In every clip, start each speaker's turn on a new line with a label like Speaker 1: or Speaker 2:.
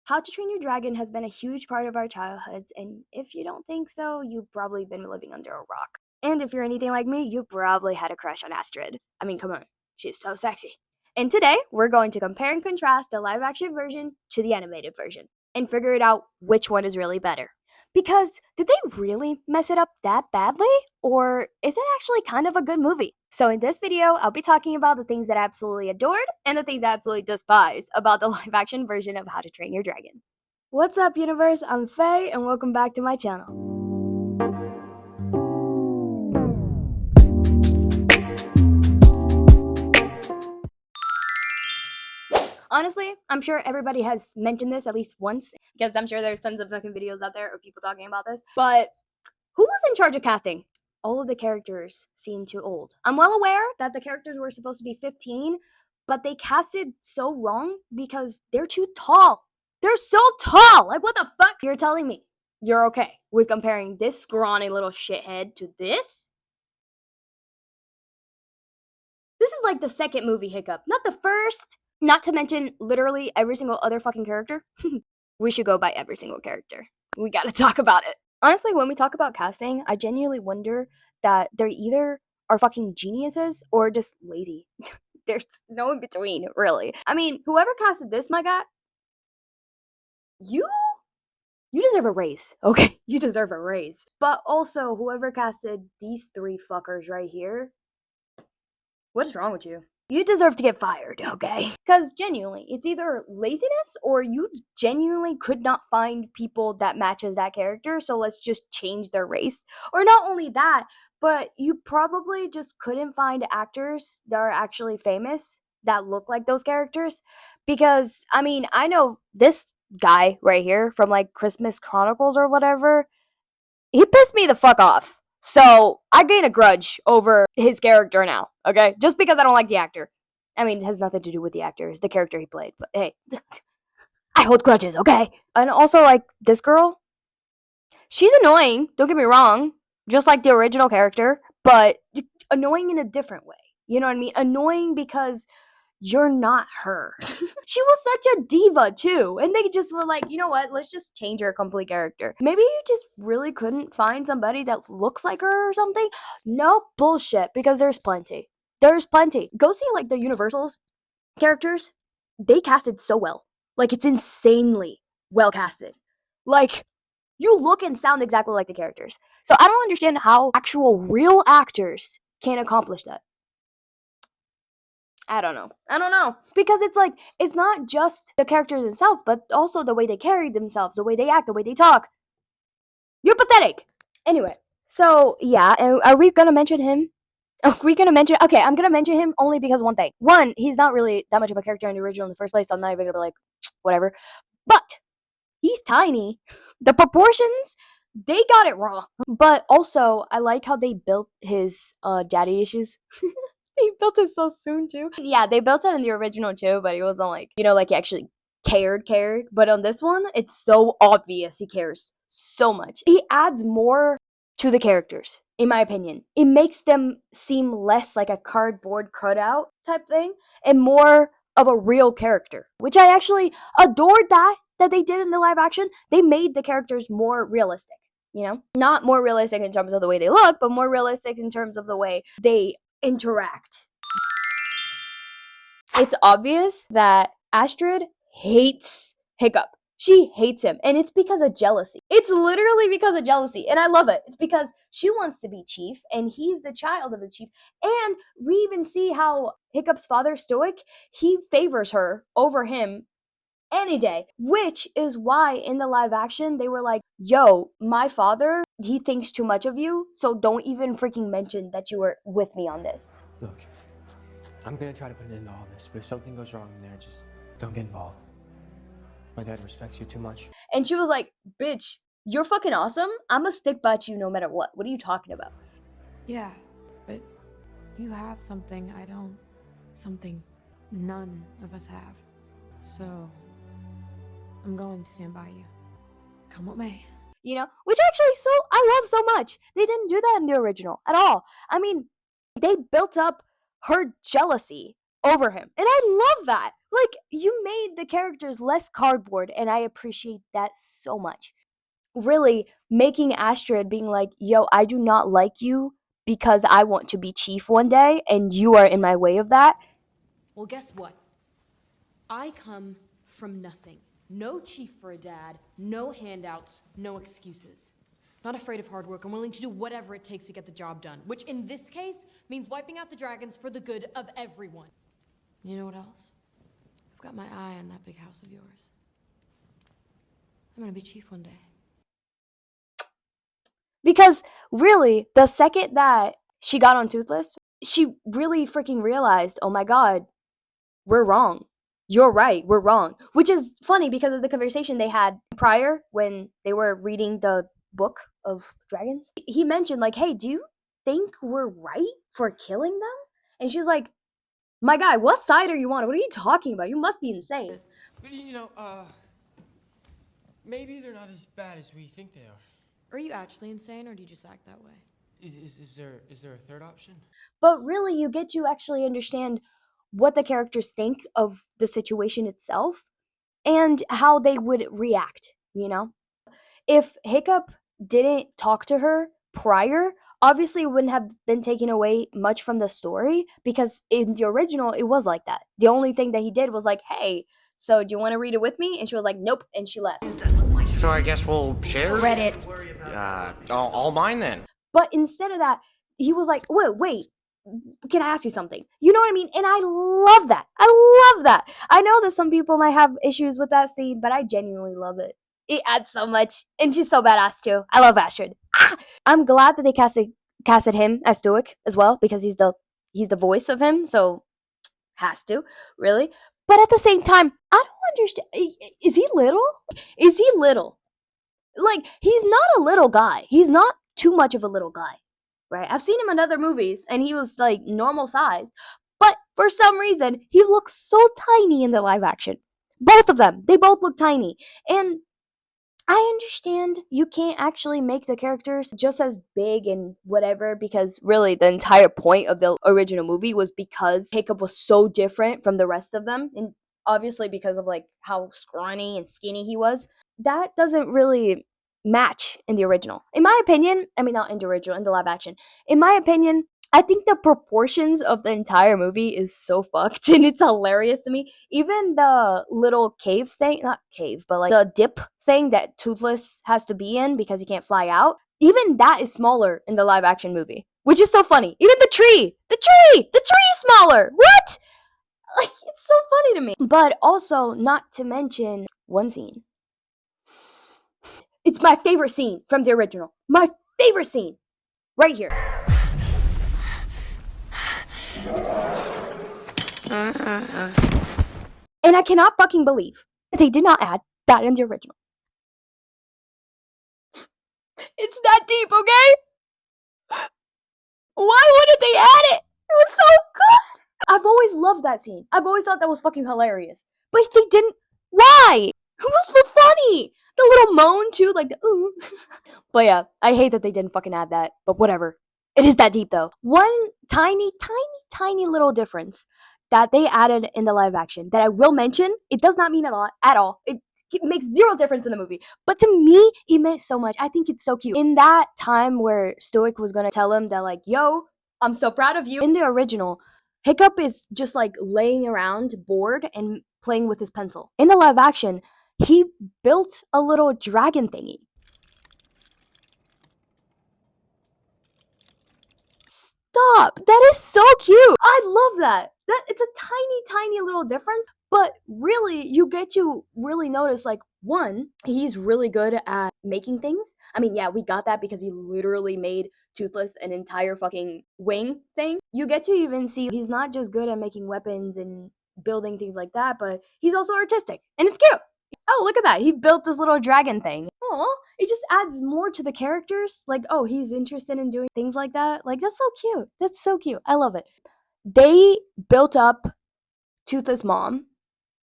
Speaker 1: How to Train Your Dragon has been a huge part of our childhoods, and if you don't think so, you've probably been living under a rock. And if you're anything like me, you probably had a crush on Astrid. I mean, come on, she's so sexy. And today, we're going to compare and contrast the live action version to the animated version and figure it out which one is really better. Because did they really mess it up that badly? Or is it actually kind of a good movie? So in this video, I'll be talking about the things that I absolutely adored and the things I absolutely despise about the live action version of How to Train Your Dragon. What's up, universe? I'm Faye, and welcome back to my channel. Honestly, I'm sure everybody has mentioned this at least once, because I'm sure there's tons of fucking videos out there of people talking about this. But who was in charge of casting? All of the characters seem too old. I'm well aware that the characters were supposed to be 15, but they casted so wrong because they're too tall. They're so tall! Like, what the fuck? You're telling me you're okay with comparing this scrawny little shithead to this? This is like the second movie hiccup, not the first. Not to mention literally every single other fucking character. We should go by every single character. We gotta talk about it. Honestly, when we talk about casting, I genuinely wonder that they're either are fucking geniuses or just lazy. There's no in between, really. I mean, whoever casted this, my guy, you deserve a raise, okay? You deserve a raise. But also, whoever casted these three fuckers right here, what is wrong with you? You deserve to get fired, okay? Because genuinely, it's either laziness or you genuinely could not find people that matches that character, so let's just change their race. Or not only that, but you probably just couldn't find actors that are actually famous that look like those characters. Because, I mean, I know this guy right here from like Christmas Chronicles or whatever, he pissed me the fuck off. So I gain a grudge over his character now, okay? Just because I don't like the actor. I mean, it has nothing to do with the actor, it's the character he played. But hey, I hold grudges, okay? And also, like, this girl, she's annoying, don't get me wrong, just like the original character, but annoying in a different way. You know what I mean? Annoying because you're not her. She was such a diva too. And they just were like, you know what? Let's just change her complete character. Maybe you just really couldn't find somebody that looks like her or something. No bullshit, because there's plenty. There's plenty. Go see like the Universal's characters. They casted so well. Like, it's insanely well casted. Like, you look and sound exactly like the characters. So I don't understand how actual real actors can't accomplish that. I don't know. I don't know. Because it's like, it's not just the characters themselves, but also the way they carry themselves, the way they act, the way they talk. You're pathetic. Anyway, so yeah, and are we gonna mention him? Are we gonna mention? Okay, I'm gonna mention him only because one thing. One, he's not really that much of a character in the original in the first place, so I'm not even gonna be like, whatever. But he's tiny. The proportions, they got it wrong. But also, I like how they built his daddy issues. He built it so soon too. Yeah, they built it in the original too, but it wasn't like, like he actually cared. But on this one, it's so obvious he cares so much. He adds more to the characters, in my opinion. It makes them seem less like a cardboard cutout type thing and more of a real character, which I actually adored that they did in the live action. They made the characters more realistic. Not more realistic in terms of the way they look, but more realistic in terms of the way they interact. It's obvious that Astrid hates Hiccup. She hates him, and it's because of jealousy. It's literally because of jealousy, and I love it. It's because she wants to be chief, and he's the child of the chief. And we even see how Hiccup's father, Stoic, he favors her over him any day, which is why in the live action they were like, yo, my father, he thinks too much of you, so don't even freaking mention that you were with me on this.
Speaker 2: Look, I'm gonna try to put an end to all this, but if something goes wrong in there, just don't get involved. My dad respects you too much.
Speaker 1: And she was like, bitch, you're fucking awesome. I'ma stick by you no matter what. What are you talking about?
Speaker 3: Yeah, but you have something I don't. Something none of us have. So, I'm going to stand by you. Come what may.
Speaker 1: Which actually, I love so much. They didn't do that in the original at all. I mean, they built up her jealousy over him. And I love that. Like, you made the characters less cardboard, and I appreciate that so much. Really making Astrid being like, yo, I do not like you because I want to be chief one day, and you are in my way of that.
Speaker 3: Well, guess what? I come from nothing. No chief for a dad, no handouts, no excuses. Not afraid of hard work. I'm willing to do whatever it takes to get the job done, which in this case means wiping out the dragons for the good of everyone. You know what else? I've got my eye on that big house of yours. I'm gonna be chief one day.
Speaker 1: Because really, the second that she got on Toothless, she really freaking realized, oh my god, we're wrong. You're right, we're wrong. Which is funny because of the conversation they had prior when they were reading the book of dragons. He mentioned, like, hey, do you think we're right for killing them? And she was like, my guy, what side are you on? What are you talking about? You must be insane.
Speaker 2: But maybe they're not as bad as we think they are.
Speaker 3: Are you actually insane, or do you just act that way?
Speaker 2: Is there a third option?
Speaker 1: But really, you get to actually understand what the characters think of the situation itself and how they would react, you know? If Hiccup didn't talk to her prior, obviously it wouldn't have been taken away much from the story because in the original it was like that. The only thing that he did was like, hey, so do you want to read it with me? And she was like, nope, and she left.
Speaker 4: So I guess we'll share?
Speaker 5: Reddit.
Speaker 4: All mine then.
Speaker 1: But instead of that, he was like, wait, can I ask you something? You know what I mean? And I love that. I love that. I know that some people might have issues with that scene, but I genuinely love it. It adds so much. And she's so badass too. I love Astrid. I'm glad that they casted him as Stoic as well, because he's the voice of him, so has to, really. But at the same time, I don't understand. Is he little? Is he little? Like, he's not a little guy. He's not too much of a little guy, right? I've seen him in other movies, and he was, like, normal size. But for some reason, he looks so tiny in the live action. Both of them. They both look tiny. And I understand you can't actually make the characters just as big and whatever, because really the entire point of the original movie was because Hiccup was so different from the rest of them, and obviously because of like how scrawny and skinny he was. That doesn't really match in the original. In my opinion, I mean not in the original, in the live action. In my opinion, I think the proportions of the entire movie is so fucked and it's hilarious to me. Even the little cave thing, not cave, but like the dip thing that Toothless has to be in because he can't fly out, even that is smaller in the live action movie, which is so funny. Even the tree is smaller. What? Like, it's so funny to me. But also, not to mention one scene. It's my favorite scene from the original. My favorite scene. Right here. And I cannot fucking believe that they did not add that in the original. It's that deep, okay? Why wouldn't they add it? It was so good. I've always loved that scene. I've always thought that was fucking hilarious. But they didn't. Why? It was so funny. The little moan too, like the ooh. But yeah, I hate that they didn't fucking add that. But whatever. It is that deep though. One tiny little difference that they added in the live action that I will mention, it does not mean at all. It makes zero difference in the movie. But to me, it meant so much. I think it's so cute. In that time where Stoic was gonna tell him that like, yo, I'm so proud of you. In the original, Hiccup is just like laying around bored and playing with his pencil. In the live action, he built a little dragon thingy. Stop! That is so cute! I love that! It's a tiny little difference, but really, you get to really notice, like, one, he's really good at making things. I mean, yeah, we got that because he literally made Toothless an entire fucking wing thing. You get to even see he's not just good at making weapons and building things like that, but he's also artistic, and it's cute! Oh, look at that. He built this little dragon thing. Oh, it just adds more to the characters. Like, oh, he's interested in doing things like that. Like, that's so cute. That's so cute. I love it. They built up Toothless' mom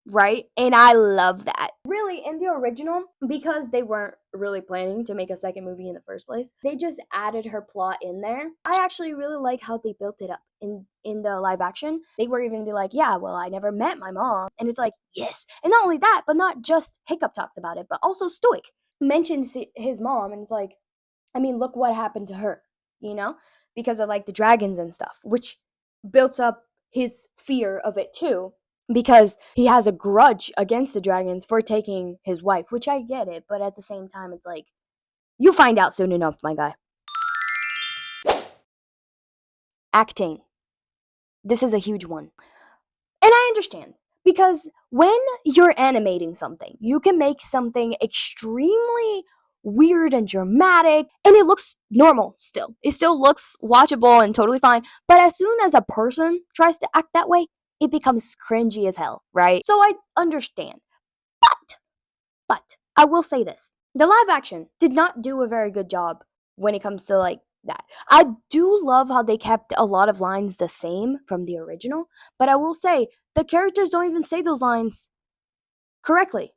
Speaker 1: right? And I love that. Really, in the original, because they weren't really planning to make a second movie in the first place, they just added her plot in there. I actually really like how they built it up in the live action. They were even be like, yeah, well, I never met my mom. And it's like, yes. And not only that, but not just Hiccup talks about it, but also Stoic mentions his mom, and it's like, I mean, look what happened to her, you know? Because of like the dragons and stuff, which built up his fear of it too, because he has a grudge against the dragons for taking his wife, which I get it, but at the same time, it's like, you'll find out soon enough, my guy. Acting. This is a huge one. And I understand, because when you're animating something, you can make something extremely weird and dramatic, and it looks normal still. It still looks watchable and totally fine. But as soon as a person tries to act that way, it becomes cringy as hell, right? So I understand. But I will say this. The live action did not do a very good job when it comes to like that. I do love how they kept a lot of lines the same from the original, but I will say the characters don't even say those lines correctly.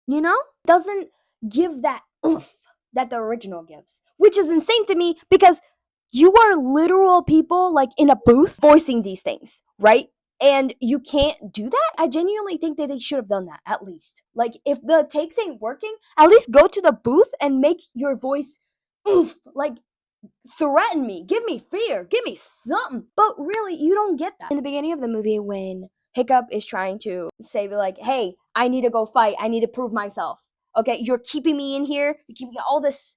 Speaker 1: You know? Doesn't give that oomph that the original gives, which is insane to me because you are literal people like in a booth voicing these things, right? And you can't do that. I genuinely think that they should have done that at least. Like, if the takes ain't working, at least go to the booth and make your voice oomph, like threaten me, give me fear, give me something. But really, you don't get that. In the beginning of the movie, when Hiccup is trying to say, like, hey, I need to go fight, I need to prove myself. Okay, you're keeping me in here, you're keeping all this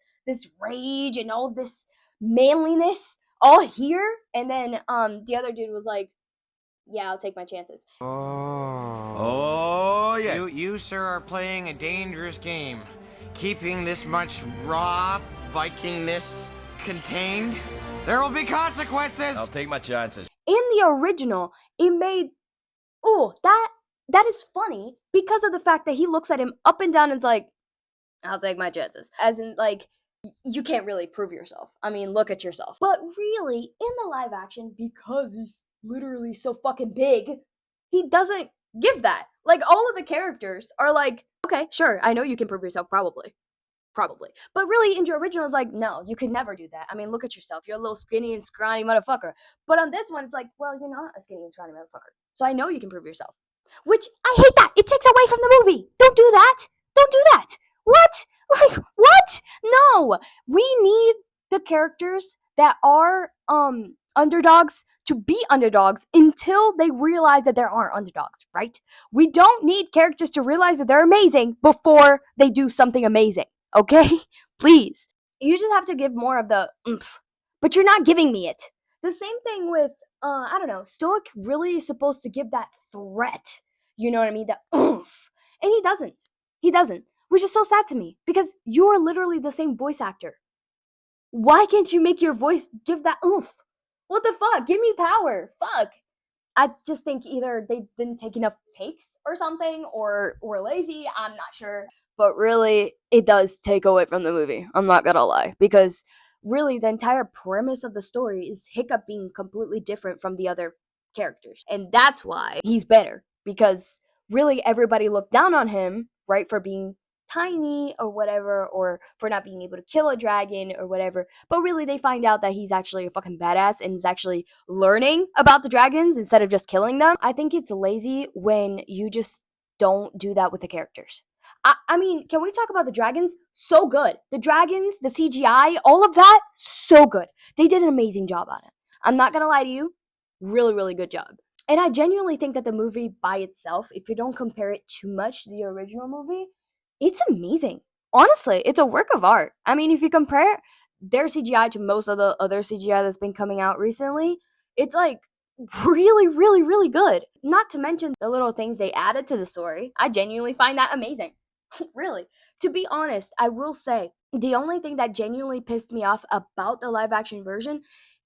Speaker 1: rage and all this manliness all here. And then the other dude was like, yeah, I'll take my chances.
Speaker 4: Oh, yeah. You, sir, are playing a dangerous game. Keeping this much raw Vikingness contained. There will be consequences.
Speaker 5: I'll take my chances.
Speaker 1: In the original, it made that is funny because of the fact that he looks at him up and down and is like, I'll take my chances. As in, like, you can't really prove yourself. I mean, look at yourself. But really, in the live action, because he's literally so fucking big, he doesn't give that. Like, all of the characters are like, okay, sure, I know you can prove yourself, probably. But really, in your original, it's like, no, you could never do that. I mean, look at yourself. You're a little skinny and scrawny motherfucker. But on this one, it's like, well, you're not a skinny and scrawny motherfucker. So I know you can prove yourself. Which, I hate that. It takes away from the movie. Don't do that. Don't do that. What? Like, what? No. We need the characters that are underdogs to be underdogs until they realize that there aren't underdogs, right? We don't need characters to realize that they're amazing before they do something amazing. Okay? Please. You just have to give more of the oomph. But you're not giving me it. The same thing with, I don't know, Stoic really is supposed to give that threat. You know what I mean? That oomph. And he doesn't. He doesn't. Which is so sad to me. Because you are literally the same voice actor. Why can't you make your voice give that oomph? What the fuck? Give me power. Fuck. I just think either they didn't take enough takes or something, or lazy. I'm not sure. But really, it does take away from the movie. I'm not gonna lie. Because really, the entire premise of the story is Hiccup being completely different from the other characters. And that's why he's better. Because really, everybody looked down on him, right, for being tiny or whatever, or for not being able to kill a dragon or whatever. But really, they find out that he's actually a fucking badass and is actually learning about the dragons instead of just killing them. I think it's lazy when you just don't do that with the characters. I mean, can we talk about the dragons? So good. The dragons, the CGI, all of that, so good. They did an amazing job on it. I'm not gonna lie to you. Really, really good job. And I genuinely think that the movie by itself, if you don't compare it too much to the original movie, it's amazing. Honestly, it's a work of art. I mean, if you compare their CGI to most of the other CGI that's been coming out recently, it's like really, really, really good. Not to mention the little things they added to the story. I genuinely find that amazing. Really. To be honest, I will say the only thing that genuinely pissed me off about the live action version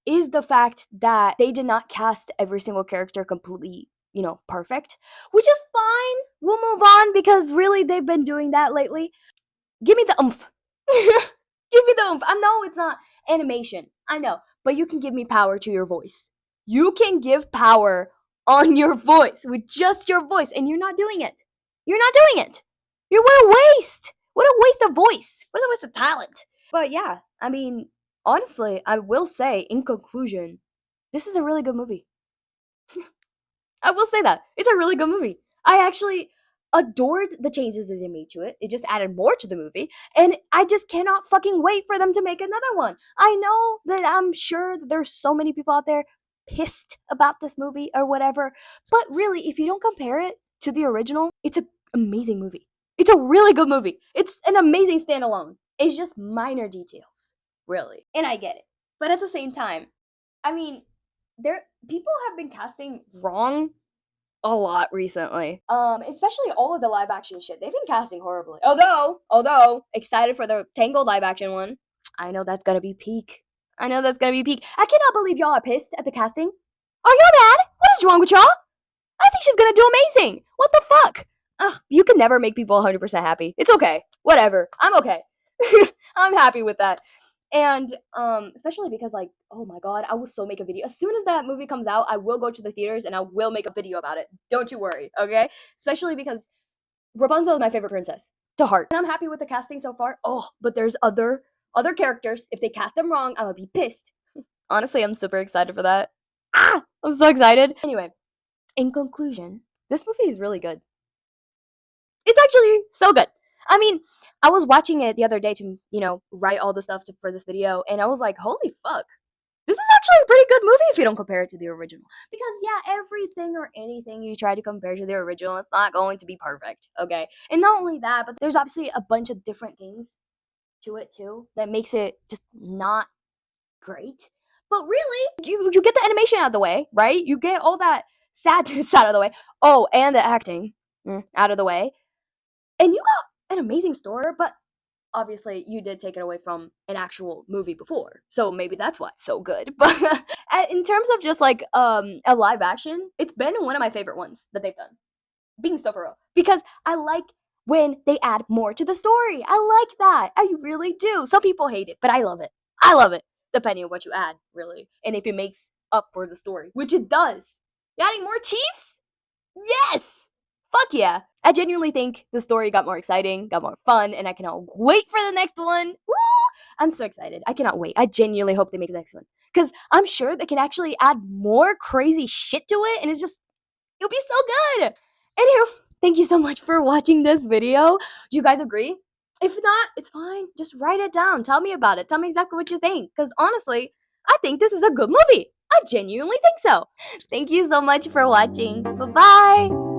Speaker 1: is the fact that they did not cast every single character completely, perfect, which is fine. We'll move on because really they've been doing that lately. Give me the oomph. Give me the oomph. I know it's not animation. I know. But you can give me power to your voice. You can give power on your voice, with just your voice, and you're not doing it. You're not doing it. What a waste. What a waste of voice. What a waste of talent. But yeah, I mean, honestly, I will say, in conclusion, this is a really good movie. I will say that. It's a really good movie. I actually adored the changes that they made to it. It just added more to the movie. And I just cannot fucking wait for them to make another one. I know that I'm sure that there's so many people out there pissed about this movie or whatever. But really, if you don't compare it to the original, it's an amazing movie. It's a really good movie. It's an amazing standalone. It's just minor details, really. And I get it. But at the same time, I mean, people have been casting wrong a lot recently. Especially all of the live action shit. They've been casting horribly. Although excited for the Tangled live action one. I know that's gonna be peak. I cannot believe y'all are pissed at the casting. Are y'all mad? What is wrong with y'all? I think she's gonna do amazing. What the fuck? Ugh, you can never make people 100% happy. It's okay. Whatever. I'm okay. I'm happy with that. And especially because, like, oh my god, I will so make a video. As soon as that movie comes out, I will go to the theaters and I will make a video about it. Don't you worry, okay? Especially because Rapunzel is my favorite princess to heart. And I'm happy with the casting so far. Oh, but there's other characters. If they cast them wrong, I'm gonna be pissed. Honestly, I'm super excited for that. I'm so excited. Anyway, in conclusion, this movie is really good. It's actually so good. I mean, I was watching it the other day to, write all the stuff for this video, and I was like, holy fuck. This is actually a pretty good movie if you don't compare it to the original. Because, yeah, everything or anything you try to compare to the original, it's not going to be perfect, okay? And not only that, but there's obviously a bunch of different things to it, too, that makes it just not great. But really, you get the animation out of the way, right? You get all that sadness out of the way. Oh, and the acting out of the way. And you got an amazing story, but obviously you did take it away from an actual movie before, so maybe that's why it's so good. But in terms of just like a live action, it's been one of my favorite ones that they've done, being so for real, because I like when they add more to the story. I like that. I really do. Some people hate it, but I love it, depending on what you add, really, and if it makes up for the story, which it does. You adding more chiefs? Yes. Fuck yeah. I genuinely think the story got more exciting, got more fun, and I cannot wait for the next one. Woo! I'm so excited. I cannot wait. I genuinely hope they make the next one. Because I'm sure they can actually add more crazy shit to it, and it'll be so good. Anywho, thank you so much for watching this video. Do you guys agree? If not, it's fine. Just write it down. Tell me about it. Tell me exactly what you think. Because honestly, I think this is a good movie. I genuinely think so. Thank you so much for watching. Bye-bye.